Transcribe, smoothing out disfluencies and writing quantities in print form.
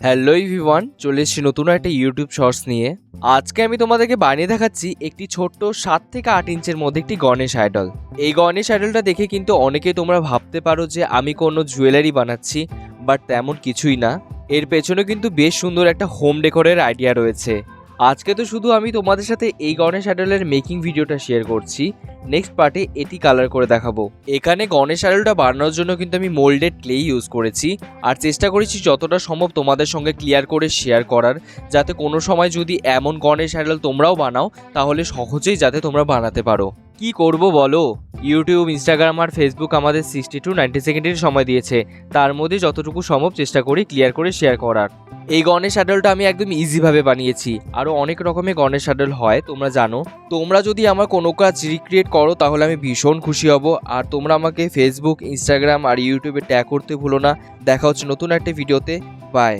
Hello everyone, চলে এসেছি নতুন একটা ইউটিউব শর্টস নিয়ে। আজকে আমি তোমাদেরকে বানিয়ে দেখাচ্ছি একটি ছোট্ট 7 থেকে 8 ইঞ্চের মধ্যে একটি গণেশ আইডল। এই গণেশ আইডলটা দেখে কিন্তু অনেকেই তোমরা ভাবতে পারো যে আমি কোনো জুয়েলারি বানাচ্ছি, বাট তেমন কিছুই না। এর পেছনে কিন্তু বেশ সুন্দর একটা হোম ডেকোরের আইডিয়া রয়েছে। আজকে তো শুধু আমি তোমাদের সাথে এই গণেশ আইডলের মেকিং ভিডিওটা শেয়ার করছি, নেক্সট পার্টে এটি কালার করে দেখাবো। এখানে গণেশ আইডলটা বানানোর জন্য কিন্তু আমি মোল্ডেড ক্লে ইউজ করেছি, আর চেষ্টা করেছি যতটা সম্ভব তোমাদের সঙ্গে ক্লিয়ার করে শেয়ার করার, যাতে কোনো সময় যদি এমন গণেশ আইডল তোমরাও বানাও তাহলে সহজেই যাতে তোমরা বানাতে পারো। কি করব বলো, ইউটিউব, ইনস্টাগ্রাম আর ফেসবুক আমাদের 60 to 90 সেকেন্ডের সময় দিয়েছে, তার মধ্যে যতটুকু সম্ভব চেষ্টা করি ক্লিয়ার করে শেয়ার করার। এই গণেশ আইডলটা আমি একদম ইজিভাবে বানিয়েছি। আরও অনেক রকমের গণেশ আইডল হয় তোমরা জানো। তোমরা যদি আমার কোনো কাজ রিক্রিয়েট করো তাহলে আমি ভীষণ খুশি হব। আর তোমরা আমাকে ফেসবুক, ইনস্টাগ্রাম আর ইউটিউবে ট্যাগ করতে ভুলো না। দেখা হচ্ছে নতুন একটা ভিডিওতে। বাই।